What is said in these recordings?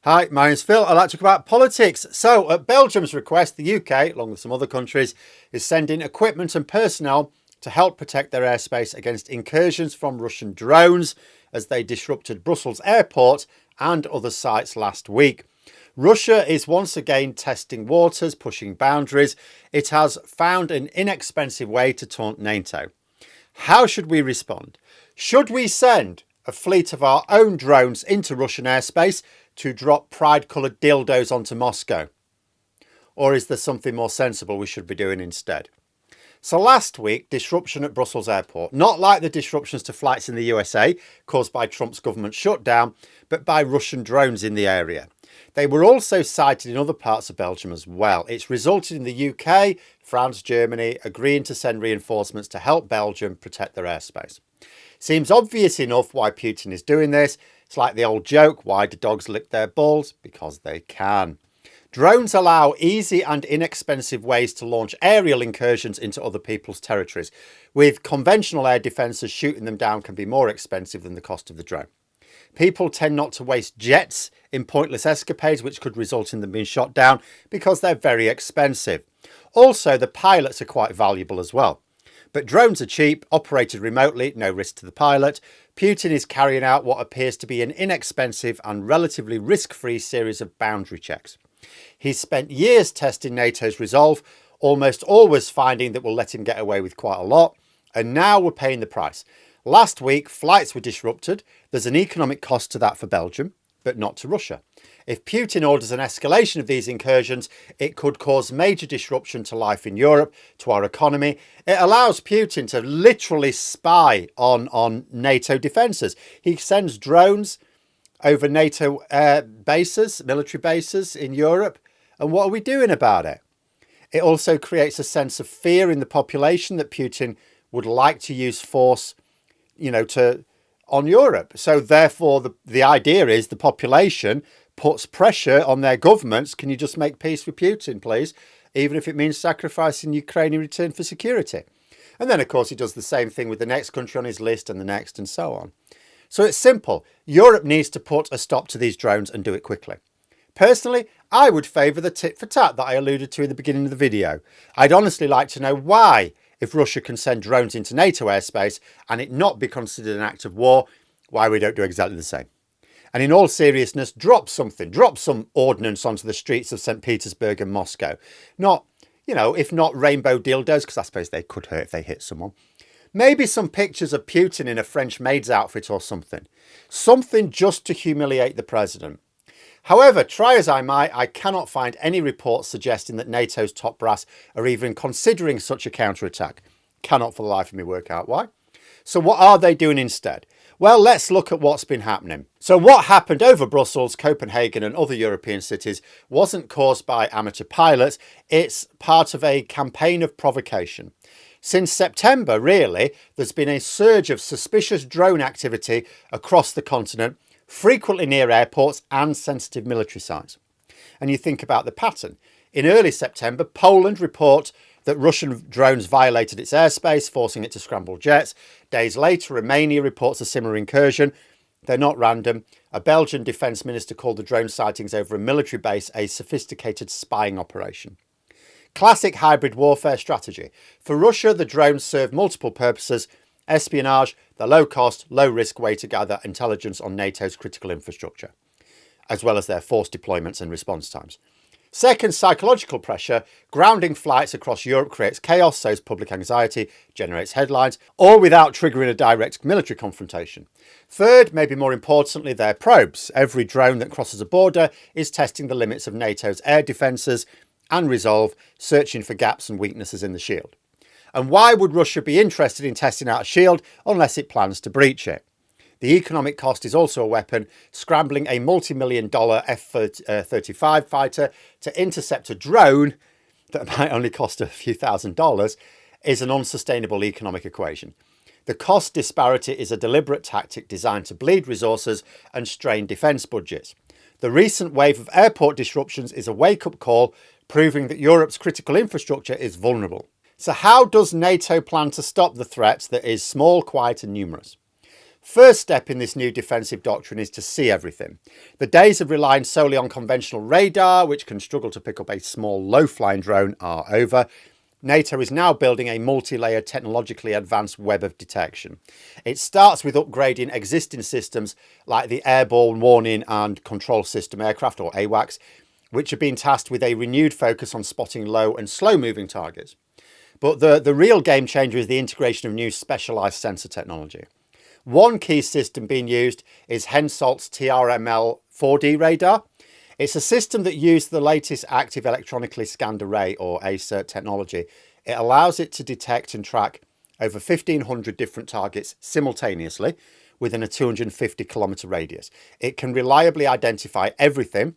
Hi, my name's Phil. I'd like to talk about politics. So, at Belgium's request, the UK, along with some other countries, is sending equipment and personnel to help protect their airspace against incursions from Russian drones as they disrupted Brussels airport and other sites last week. Russia is once again testing waters, pushing boundaries. It has found an inexpensive way to taunt NATO. How should we respond? Should we send a fleet of our own drones into Russian airspace to drop pride-coloured dildos onto Moscow? Or is there something more sensible we should be doing instead? So last week, disruption at Brussels airport, not like the disruptions to flights in the USA caused by Trump's government shutdown, but by Russian drones in the area. They were also sighted in other parts of Belgium as well. It's resulted in the UK, France, Germany agreeing to send reinforcements to help Belgium protect their airspace. Seems obvious enough why Putin is doing this. It's like the old joke, why do dogs lick their balls? Because they can. Drones allow easy and inexpensive ways to launch aerial incursions into other people's territories. With conventional air defences, shooting them down can be more expensive than the cost of the drone. People tend not to waste jets in pointless escapades, which could result in them being shot down because they're very expensive. Also, the pilots are quite valuable as well. But drones are cheap, operated remotely, no risk to the pilot. Putin is carrying out what appears to be an inexpensive and relatively risk-free series of boundary checks. He's spent years testing NATO's resolve, almost always finding that we'll let him get away with quite a lot, and now we're paying the price. Last week, flights were disrupted. There's an economic cost to that for Belgium, but not to Russia. If Putin orders an escalation of these incursions, it could cause major disruption to life in Europe, to our economy. It allows Putin to literally spy on NATO defences. He sends drones over NATO bases, military bases in Europe. And what are we doing about it? It also creates a sense of fear in the population that Putin would like to use force, on Europe. So therefore, the idea is the population puts pressure on their governments. Can you just make peace with Putin, please? Even if it means sacrificing Ukraine in return for security. And then, of course, he does the same thing with the next country on his list and the next and so on. So it's simple. Europe needs to put a stop to these drones and do it quickly. Personally, I would favour the tit for tat that I alluded to in the beginning of the video. I'd honestly like to know why, if Russia can send drones into NATO airspace and it not be considered an act of war, why we don't do exactly the same. And in all seriousness, drop some ordnance onto the streets of St. Petersburg and Moscow. Not, if not rainbow dildos, because I suppose they could hurt if they hit someone. Maybe some pictures of Putin in a French maid's outfit or something. Something just to humiliate the president. However, try as I might, I cannot find any reports suggesting that NATO's top brass are even considering such a counterattack. Cannot for the life of me work out why. So what are they doing instead? Well, let's look at what's been happening. So what happened over Brussels, Copenhagen and other European cities wasn't caused by amateur pilots. It's part of a campaign of provocation. Since September, really, there's been a surge of suspicious drone activity across the continent, frequently near airports and sensitive military sites. And you think about the pattern. In early September, Poland report that Russian drones violated its airspace, forcing it to scramble jets. Days later, Romania reports a similar incursion. They're not random. A Belgian defence minister called the drone sightings over a military base a sophisticated spying operation. Classic hybrid warfare strategy. For Russia, the drones serve multiple purposes. Espionage, the low-cost, low-risk way to gather intelligence on NATO's critical infrastructure, as well as their force deployments and response times. Second, psychological pressure. Grounding flights across Europe creates chaos, sows public anxiety, generates headlines, all without triggering a direct military confrontation. Third, maybe more importantly, their probes. Every drone that crosses a border is testing the limits of NATO's air defences and resolve, searching for gaps and weaknesses in the shield. And why would Russia be interested in testing out a shield unless it plans to breach it? The economic cost is also a weapon. Scrambling a multi-million-dollar F-35 fighter to intercept a drone that might only cost a few $1,000s is an unsustainable economic equation. The cost disparity is a deliberate tactic designed to bleed resources and strain defence budgets. The recent wave of airport disruptions is a wake-up call, proving that Europe's critical infrastructure is vulnerable. So how does NATO plan to stop the threat that is small, quiet and numerous? First step in this new defensive doctrine is to see everything. The days of relying solely on conventional radar, which can struggle to pick up a small low-flying drone, are over. NATO is now building a multi-layered, technologically advanced web of detection. It starts with upgrading existing systems like the Airborne Warning and Control System aircraft, or AWACS, which have been tasked with a renewed focus on spotting low and slow-moving targets. But the real game changer is the integration of new specialised sensor technology. One key system being used is Hensoldt's TRML 4D radar. It's a system that uses the latest active electronically scanned array, or ACER technology. It allows it to detect and track over 1,500 different targets simultaneously within a 250-kilometre radius. It can reliably identify everything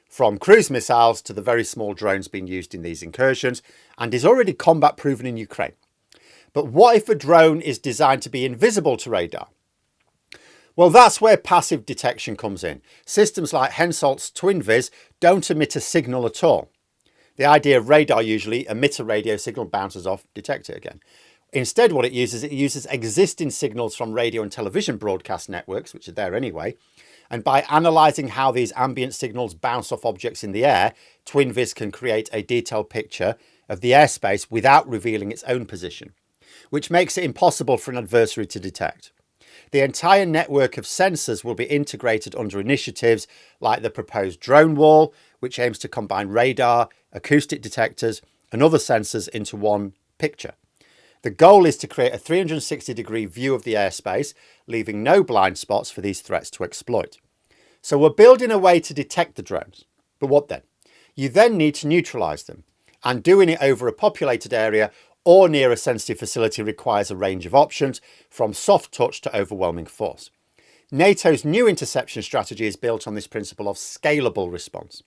from cruise missiles to the very small drones being used in these incursions, and is already combat proven in Ukraine. But what if a drone is designed to be invisible to radar? Well, that's where passive detection comes in. Systems like Hensoldt's TwinVis don't emit a signal at all. The idea of radar usually emit a radio signal, bounces off, detect it again. Instead, what it uses existing signals from radio and television broadcast networks, which are there anyway, and by analysing how these ambient signals bounce off objects in the air, TwinVis can create a detailed picture of the airspace without revealing its own position, which makes it impossible for an adversary to detect. The entire network of sensors will be integrated under initiatives like the proposed drone wall, which aims to combine radar, acoustic detectors, and other sensors into one picture. The goal is to create a 360-degree view of the airspace, leaving no blind spots for these threats to exploit. So we're building a way to detect the drones. But what then? You then need to neutralize them, and doing it over a populated area or near a sensitive facility requires a range of options, from soft touch to overwhelming force. NATO's new interception strategy is built on this principle of scalable response.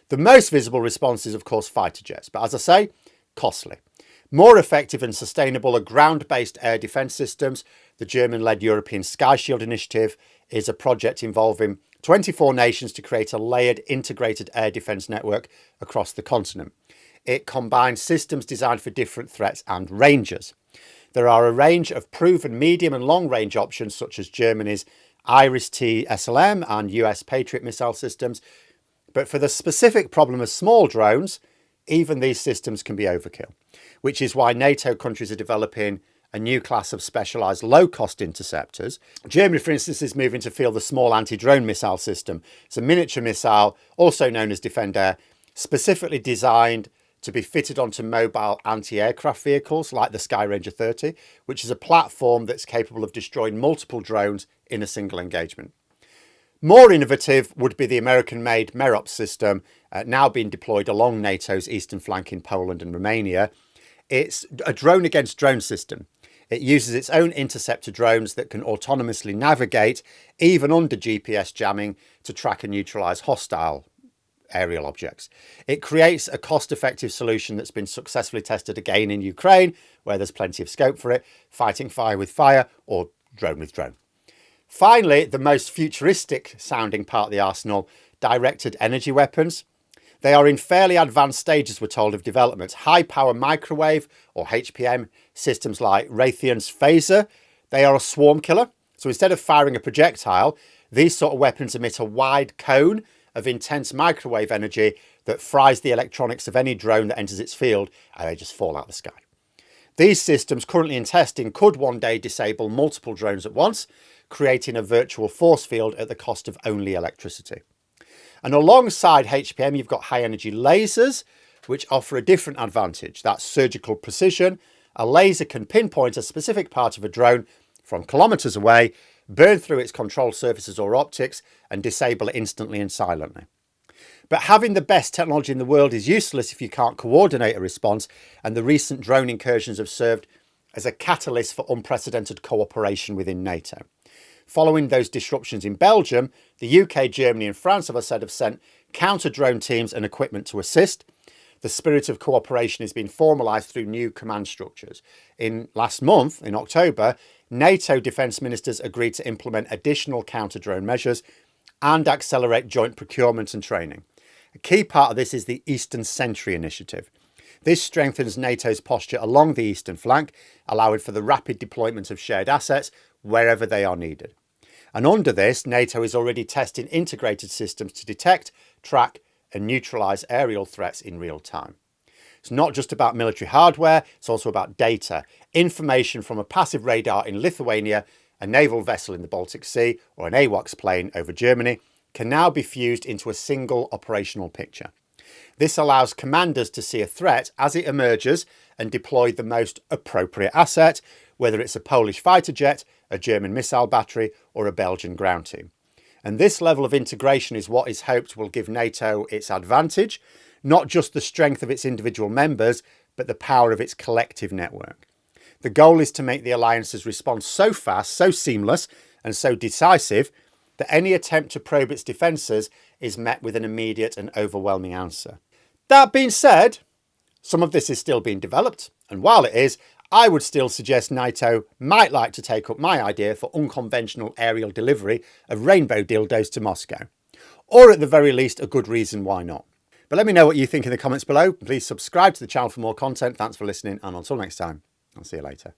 The most visible response is, of course, fighter jets, but as I say, costly. More effective and sustainable are ground-based air defence systems. The German-led European Sky Shield initiative is a project involving 24 nations to create a layered integrated air defence network across the continent. It combines systems designed for different threats and ranges. There are a range of proven medium and long range options, such as Germany's IRIS-T SLM and US Patriot missile systems. But for the specific problem of small drones, even these systems can be overkill, which is why NATO countries are developing a new class of specialised low-cost interceptors. Germany, for instance, is moving to field the small anti-drone missile system. It's a miniature missile, also known as Defender, specifically designed to be fitted onto mobile anti-aircraft vehicles like the Skyranger 30, which is a platform that's capable of destroying multiple drones in a single engagement. More innovative would be the American-made MEROP system, now being deployed along NATO's eastern flank in Poland and Romania. It's a drone-against-drone system. It uses its own interceptor drones that can autonomously navigate, even under GPS jamming, to track and neutralise hostile aerial objects. It creates a cost-effective solution that's been successfully tested again in Ukraine, where there's plenty of scope for it, fighting fire with fire or drone with drone. Finally, the most futuristic sounding part of the arsenal, directed energy weapons. They are in fairly advanced stages, we're told, of development. High-power microwave, or HPM, systems like Raytheon's Phaser, they are a swarm killer. So instead of firing a projectile, these sort of weapons emit a wide cone of intense microwave energy that fries the electronics of any drone that enters its field, and they just fall out of the sky. These systems, currently in testing, could one day disable multiple drones at once, creating a virtual force field at the cost of only electricity. And alongside HPM, you've got high-energy lasers, which offer a different advantage. That's surgical precision. A laser can pinpoint a specific part of a drone from kilometres away, burn through its control surfaces or optics, and disable it instantly and silently. But having the best technology in the world is useless if you can't coordinate a response, and the recent drone incursions have served as a catalyst for unprecedented cooperation within NATO. Following those disruptions in Belgium, the UK, Germany and France, as I said, have sent counter-drone teams and equipment to assist. The spirit of cooperation has been formalised through new command structures. Last month, in October, NATO defence ministers agreed to implement additional counter-drone measures and accelerate joint procurement and training. A key part of this is the Eastern Sentry Initiative. This strengthens NATO's posture along the eastern flank, allowing for the rapid deployment of shared assets wherever they are needed. And under this, NATO is already testing integrated systems to detect, track, and neutralise aerial threats in real time. It's not just about military hardware, it's also about data. Information from a passive radar in Lithuania, a naval vessel in the Baltic Sea, or an AWACS plane over Germany can now be fused into a single operational picture. This allows commanders to see a threat as it emerges and deploy the most appropriate asset, whether it's a Polish fighter jet, a German missile battery, or a Belgian ground team. And this level of integration is what is hoped will give NATO its advantage, not just the strength of its individual members, but the power of its collective network. The goal is to make the alliance's response so fast, so seamless, and so decisive that any attempt to probe its defences is met with an immediate and overwhelming answer. That being said, some of this is still being developed, and while it is, I would still suggest NATO might like to take up my idea for unconventional aerial delivery of rainbow dildos to Moscow. Or at the very least, a good reason why not. But let me know what you think in the comments below. Please subscribe to the channel for more content. Thanks for listening, and until next time, I'll see you later.